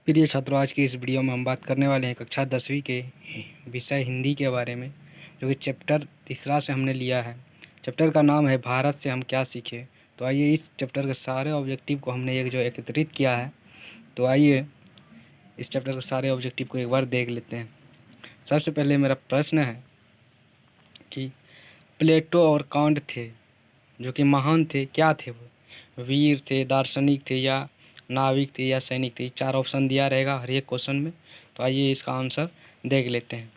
प्रिय छात्रों, आज की इस वीडियो में हम बात करने वाले हैं कक्षा 10वीं के विषय हिंदी के बारे में, जो कि चैप्टर तीसरा से हमने लिया है। चैप्टर का नाम है भारत से हम क्या सीखे। तो आइए इस चैप्टर के सारे ऑब्जेक्टिव को हमने एकत्रित किया है। तो आइए इस चैप्टर के सारे ऑब्जेक्टिव को एक बार देख लेते हैं। सबसे पहले मेरा प्रश्न है कि प्लेटो और कांट थे जो कि महान थे, क्या थे वो? वीर थे, दार्शनिक थे, या नाविक थे, या सैनिक थे? 4 ऑप्शन दिया रहेगा हर एक क्वेश्चन में। तो आइए इसका आंसर देख लेते हैं।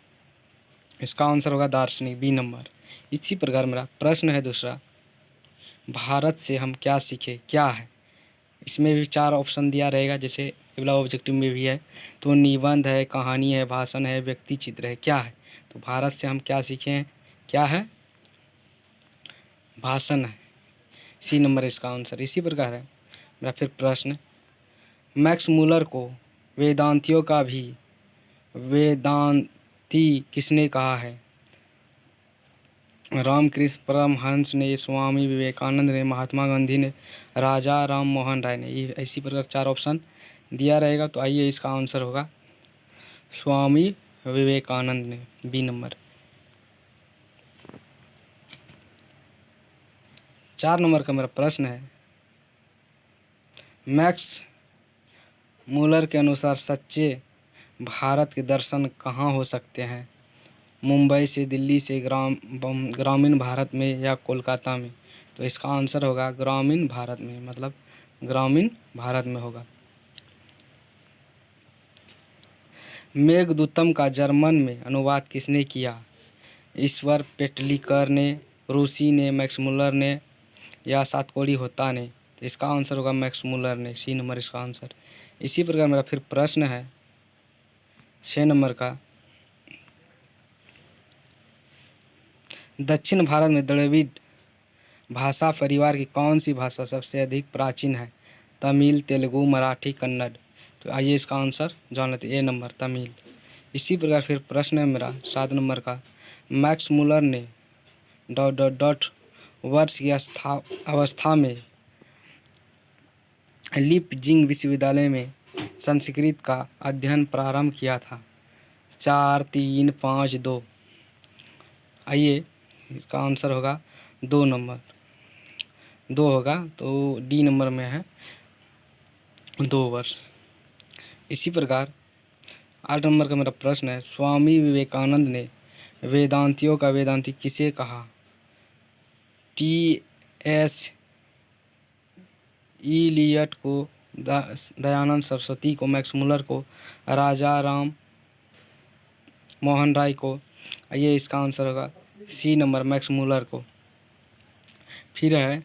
इसका आंसर होगा दार्शनिक, बी नंबर। इसी प्रकार मेरा प्रश्न है दूसरा, भारत से हम क्या सीखे, क्या है? इसमें भी 4 ऑप्शन दिया रहेगा, जैसे अगला ऑब्जेक्टिव में भी है। तो निबंध है, कहानी है, भाषण है, व्यक्ति चित्र है, क्या है? तो भारत से हम क्या सीखे हैं, क्या है? भाषण है, सी नंबर इसका आंसर। इसी प्रकार है मेरा फिर प्रश्न, मैक्स मूलर को वेदांतियों का भी वेदांती किसने कहा है? रामकृष्ण परमहंस ने, स्वामी विवेकानंद ने, महात्मा गांधी ने, राजा राम मोहन राय ने। ये इसी प्रकार 4 ऑप्शन दिया रहेगा। तो आइए इसका आंसर होगा स्वामी विवेकानंद ने, बी नंबर। 4 नंबर का मेरा प्रश्न है, मैक्स मूलर के अनुसार सच्चे भारत के दर्शन कहाँ हो सकते हैं? मुंबई से, दिल्ली से, ग्रामीण भारत में, या कोलकाता में? तो इसका आंसर होगा ग्रामीण भारत में, मतलब ग्रामीण भारत में होगा। मेघदूतम का जर्मन में अनुवाद किसने किया? ईश्वर पेटलिकर ने, रूसी ने, मैक्स मूलर ने, या सातकोड़ी होता ने? तो इसका आंसर होगा मैक्स मूलर ने, सी नंबर इसका आंसर। इसी प्रकार मेरा फिर प्रश्न है 6 नंबर का, दक्षिण भारत में द्रविड़ भाषा परिवार की कौन सी भाषा सबसे अधिक प्राचीन है? तमिल, तेलुगु, मराठी, कन्नड़? तो आइए इसका आंसर जान लेते, ए नंबर तमिल। इसी प्रकार फिर प्रश्न है मेरा 7 नंबर का, मैक्स मूलर ने डॉट डॉट डॉट वर्ष की अवस्था में लीपजिंग विश्वविद्यालय में संस्कृत का अध्ययन प्रारंभ किया था? 4, 3, 5, 2? आइए इसका आंसर होगा 2 नंबर, 2 होगा। तो डी नंबर में है 2 वर्ष। इसी प्रकार 8 नंबर का मेरा प्रश्न है, स्वामी विवेकानंद ने वेदांतियों का वेदांती किसे कहा? टी.एस. इलियट को, दयानंद सरस्वती को, मैक्स मूलर को, राजा राम मोहन राय को? ये इसका आंसर होगा सी नंबर, मैक्स मूलर को। फिर है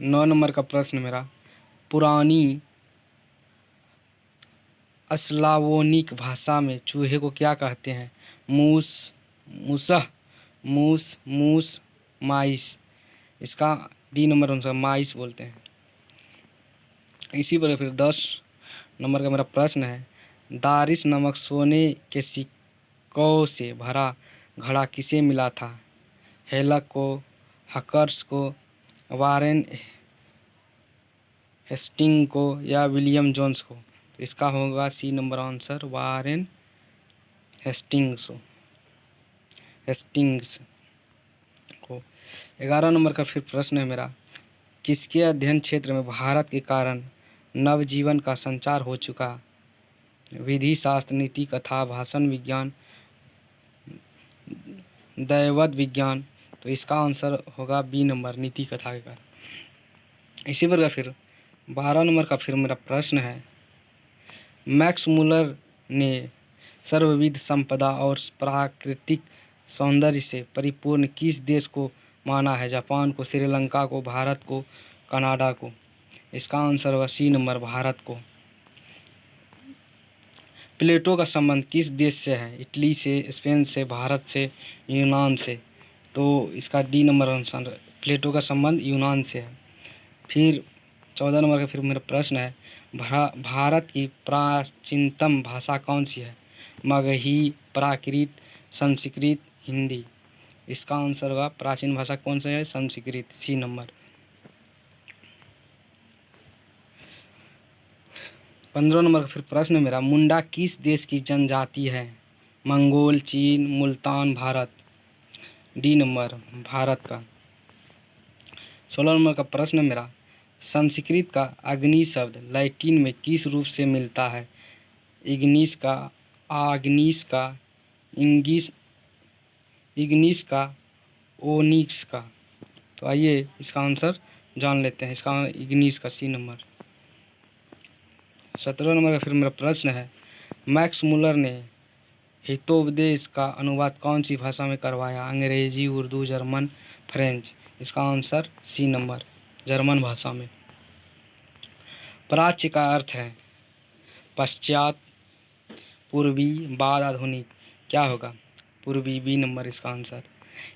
9 नंबर का प्रश्न मेरा, पुरानी स्लावोनिक भाषा में चूहे को क्या कहते हैं? मूस, मूसह, मूस, मूस, माइस? इसका डी नंबर आंसर, माइस बोलते हैं। इसी पर फिर 10 नंबर का मेरा प्रश्न है, दारिस नमक सोने के सिक्कों से भरा घड़ा किसे मिला था? हेलक को, हकर्स को, वारेन हेस्टिंग को, या विलियम जोन्स को? तो इसका होगा C number answer, Warren Hastings को। 11 नंबर का फिर प्रश्न है मेरा, किसके अध्ययन क्षेत्र में भारत के कारण नवजीवन का संचार हो चुका? विधि शास्त्र, नीति कथा, भाषण विज्ञान, दैवत विज्ञान? तो इसका आंसर होगा बी नंबर, नीति कथा के कारण। इसी प्रकार फिर 12 नंबर का फिर मेरा प्रश्न है, मैक्स मूलर ने सर्वविध संपदा और प्राकृतिक सौंदर्य से परिपूर्ण किस देश को माना है? जापान को, श्रीलंका को, भारत को, कनाडा को? इसका आंसर होगा सी नंबर, भारत को। प्लेटो का संबंध किस देश से है? इटली से, स्पेन से, भारत से, यूनान से? तो इसका डी नंबर आंसर, प्लेटो का संबंध यूनान से है। फिर 14 नंबर का फिर मेरा प्रश्न है, भारत की प्राचीनतम भाषा कौन सी है? मगही, प्राकृत, संस्कृत, हिंदी? इसका आंसर होगा प्राचीन भाषा कौन सा है? संस्कृत, सी नंबर। 15 नंबर का फिर प्रश्न मेरा, मुंडा किस देश की जनजाति है? मंगोल, चीन, मुल्तान, भारत। डी नंबर भारत का। 16 नंबर का प्रश्न मेरा, संस्कृत का अग्नि शब्द लैटिन में किस रूप से मिलता है? इग्निस का, आग्निस का, इंगिस, इग्निस का, ओनिक्स का। तो आइए इसका आंसर जान लेते हैं। इसका इग्निस का, सी नंबर। 17 नंबर का फिर मेरा प्रश्न है, मैक्स मुलर ने हितोपदेश का अनुवाद कौन सी भाषा में करवाया? अंग्रेजी, उर्दू, जर्मन, फ्रेंच। इसका आंसर सी नंबर, जर्मन भाषा में। प्राच्य का अर्थ है पश्चात, पूर्वी, बाद, आधुनिक। क्या होगा? पूर्वी, बी नंबर इसका आंसर।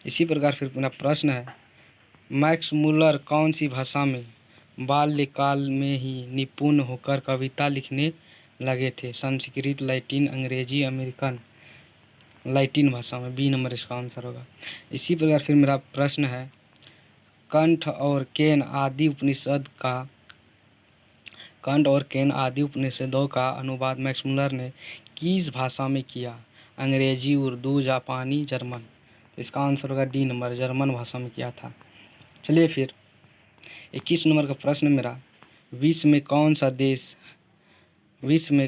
इसी प्रकार फिर मेरा प्रश्न है, मैक्स मुलर कौन सी भाषा में बाल्यकाल में ही निपुण होकर कविता लिखने लगे थे? संस्कृत, लैटिन, अंग्रेजी, अमेरिकन। लैटिन भाषा में, बी नंबर इसका आंसर होगा। इसी प्रकार फिर मेरा प्रश्न है, कंठ और केन आदि उपनिषदों का अनुवाद मैक्स मुलर ने किस भाषा में किया? अंग्रेजी, उर्दू, जापानी, जर्मन। इसका आंसर होगा डी नंबर, जर्मन भाषा में किया था। चलिए फिर 21 नंबर का प्रश्न मेरा, विश्व में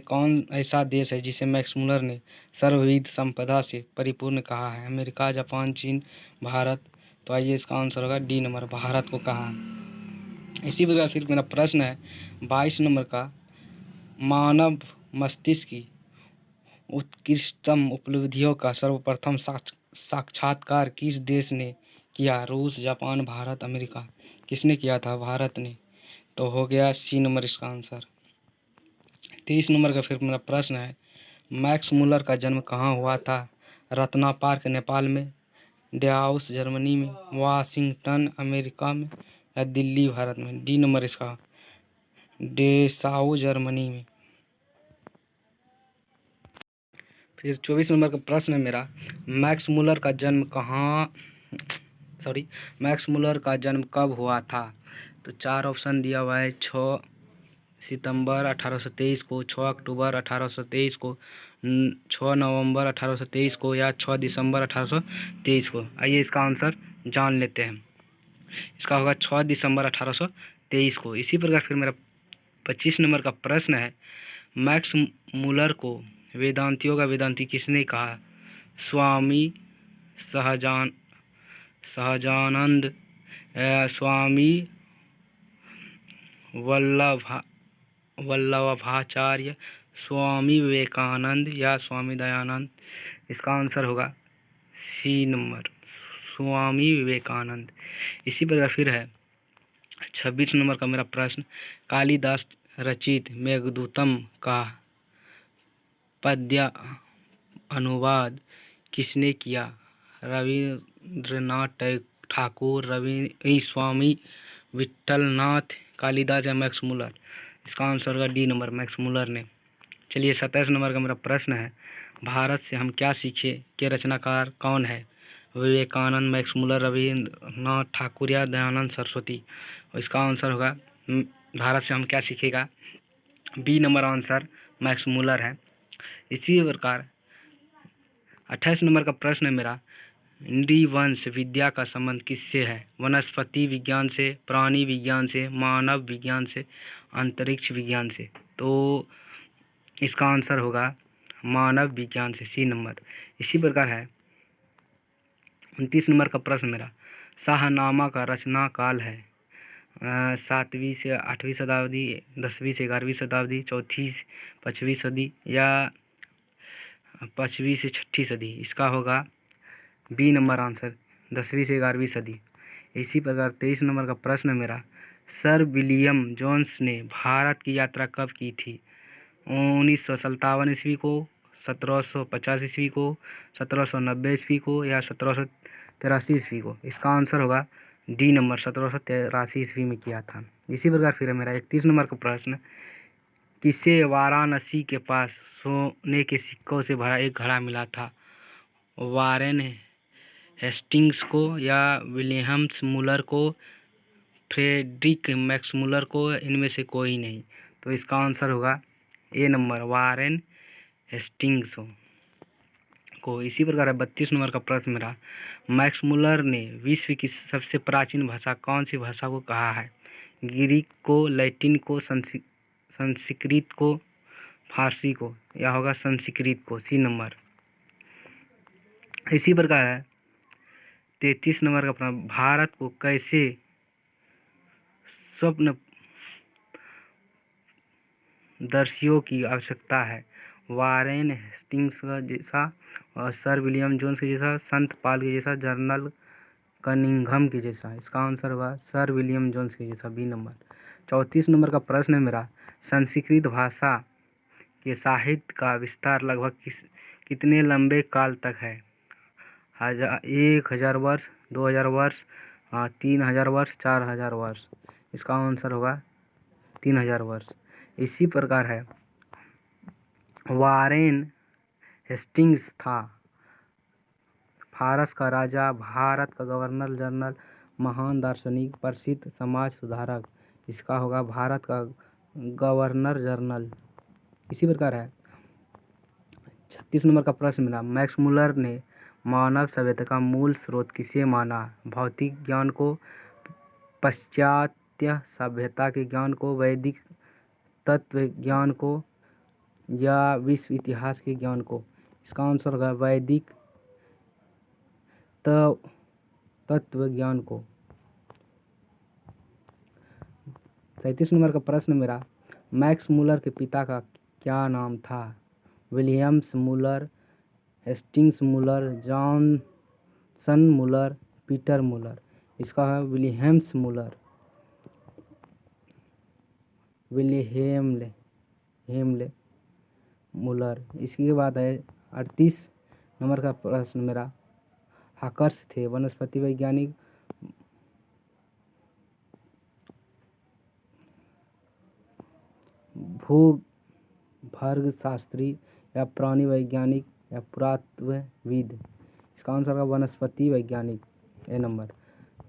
कौन ऐसा देश है जिसे मैक्स मुलर ने सर्वविध संपदा से परिपूर्ण कहा है? अमेरिका, जापान, चीन, भारत। तो आइए इसका आंसर होगा डी नंबर, भारत को कहा। इसी प्रकार फिर मेरा प्रश्न है 22 नंबर का, मानव मस्तिष्क की उत्कृष्टतम उपलब्धियों का सर्वप्रथम साक्षात्कार किस देश ने किया? रूस, जापान, भारत, अमेरिका। किसने किया था? भारत ने। तो हो गया सी नंबर इसका आंसर। 23 नंबर का फिर मेरा प्रश्न है, मैक्स मुलर का जन्म कहाँ हुआ था? रत्ना पार्क, नेपाल में, डेआउस, जर्मनी में, वाशिंगटन, अमेरिका में, या दिल्ली, भारत में। डी नंबर इसका, डेसाउ, जर्मनी में। फिर 24 नंबर का प्रश्न है मेरा, मैक्स मुलर का जन्म कब हुआ था? तो 4 ऑप्शन दिया हुआ है, 6 सितंबर 1823 को, 6 अक्टूबर 1823 को, 6 नवंबर 1823 को, या 6 दिसंबर 1823 को। आइए इसका आंसर जान लेते हैं। इसका होगा 6 दिसंबर 1823 को। इसी प्रकार फिर मेरा 25 नंबर का प्रश्न है, मैक्स मुलर को वेदांतियों का वेदांती किसने कहा? स्वामी सहजानंद, स्वामी वल्लभाचार्य, स्वामी विवेकानंद, या स्वामी दयानंद। इसका आंसर होगा सी नंबर, स्वामी विवेकानंद। इसी प्रकार फिर है 26 नंबर का मेरा प्रश्न, कालिदास रचित मेघदूतम का पद्य अनुवाद किसने किया? रविंद्रनाथ ठाकुर, स्वामी विट्ठलनाथ, कालिदास, या मैक्स मुलर। इसका आंसर होगा डी नंबर, मैक्स मुलर ने। चलिए 27 नंबर का मेरा प्रश्न है, भारत से हम क्या सीखे के रचनाकार कौन है? विवेकानंद, मैक्स मुलर, रविंद्रनाथ ठाकुर, या दयानंद सरस्वती। और इसका आंसर होगा भारत से हम क्या सीखेगा, B number answer Max Muller है। इसी प्रकार 28 नंबर का प्रश्न है मेरा, नृवंश विद्या का संबंध किससे है? वनस्पति विज्ञान से, प्राणी विज्ञान से, मानव विज्ञान से, अंतरिक्ष विज्ञान से। तो इसका आंसर होगा मानव विज्ञान से, सी नंबर। इसी प्रकार है 29 नंबर का प्रश्न मेरा, शाहनामा का रचना काल है 7वीं से 8वीं शताब्दी, 10वीं से 11वीं शताब्दी, 4वीं से 5वीं सदी, या 5वीं से 6ठी सदी। इसका होगा बी नंबर आंसर, 10वीं से 11वीं सदी। इसी प्रकार 23 नंबर का प्रश्न है मेरा, सर विलियम जोन्स ने भारत की यात्रा कब की थी? 1957 ईस्वी को, 1750 ईस्वी को, 1790 ईस्वी को, या 1783 ईस्वी को। इसका आंसर होगा डी नंबर, 1783 ईस्वी में किया था। इसी प्रकार फिर है मेरा 31 नंबर का प्रश्न, किसे वाराणसी के पास सोने के सिक्कों से भरा एक घड़ा मिला था? वारेन हेस्टिंग्स को, या विलियम्स मुलर को, फ्रेडरिक मैक्स मुलर को, इनमें से कोई नहीं। तो इसका आंसर होगा ए नंबर वारेन हेस्टिंग्स को। इसी प्रकार 32 नंबर का प्रश्न मेरा, मैक्स मुलर ने विश्व की सबसे प्राचीन भाषा कौन सी भाषा को कहा है? ग्रीक को, लैटिन को, संस्कृत को, फारसी को, या होगा संस्कृत को, सी नंबर। इसी प्रकार है 33 नंबर का प्रश्न, भारत को कैसे स्वप्न दर्शियों की आवश्यकता है? वारेन हेस्टिंग्स का जैसा, और सर विलियम जोन्स के जैसा, संत पाल के जैसा, जनरल कनिंघम के जैसा। इसका आंसर होगा सर विलियम जोन्स के जैसा, बी नंबर। 34 नंबर का प्रश्न है मेरा, संस्कृत भाषा के साहित्य का विस्तार लगभग कितने लंबे काल तक है? 1000 वर्ष, 2000 वर्ष, 3000 वर्ष, 4000 वर्ष। इसका आंसर होगा 3000 वर्ष। इसी प्रकार है वारेन हेस्टिंग्स था फारस का राजा, भारत का गवर्नर जनरल, महान दार्शनिक, प्रसिद्ध समाज सुधारक। इसका होगा भारत का गवर्नर जनरल। इसी प्रकार है 36 नंबर का प्रश्न मिला, मैक्स मुलर ने मानव सभ्यता का मूल स्रोत किसे माना? भौतिक ज्ञान को, पाश्चात्य सभ्यता के ज्ञान को, वैदिक तत्व ज्ञान को, या विश्व इतिहास के ज्ञान को? इसका आंसर होगा वैदिक तत्व ज्ञान को। 37 नंबर का प्रश्न मेरा, मैक्स मुलर के पिता का क्या नाम था? विलियम्स मुलर, हेस्टिंग्स मुलर, जॉनसन मुलर, पीटर मुलर। इसका है विलियम्स मुलर, हेमले मुलर। इसके बाद है 38 नंबर का प्रश्न मेरा, हाकर्स थे वनस्पति वैज्ञानिक, भूगर्भशास्त्री, या प्राणी वैज्ञानिक, या पुरातत्वविद। इसका आंसर होगा वनस्पति वैज्ञानिक, ए नंबर।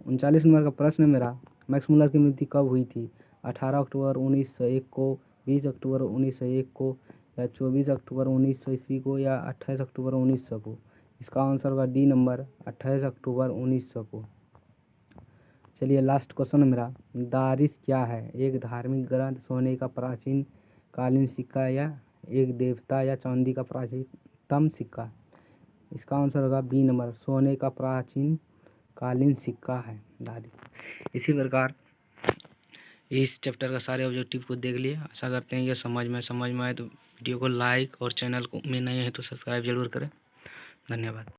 39 नंबर का प्रश्न है मेरा, मैक्स मुलर की मृत्यु कब हुई थी? 18 अक्टूबर 1901 को, 20 अक्टूबर 1901 को, या 24 अक्टूबर 1900 ईस्वी को, या 28 अक्टूबर 1900 को? इसका आंसर होगा डी नंबर, 28 अक्टूबर 1900 को। चलिए लास्ट क्वेश्चन मेरा, दारिस क्या है? एक धार्मिक ग्रंथ, सोने का प्राचीन कालीन सिक्का, या एक देवता या चांदी का प्राचीनतम सिक्का? इसका आंसर होगा बी नंबर, सोने का प्राचीन कालीन सिक्का है दारिस। इसी प्रकार इस चैप्टर का सारे ऑब्जेक्टिव को देख लिए। आशा करते हैं ये समझ में आए तो वीडियो को लाइक और चैनल को में नए हैं तो सब्सक्राइब जरूर करें। धन्यवाद।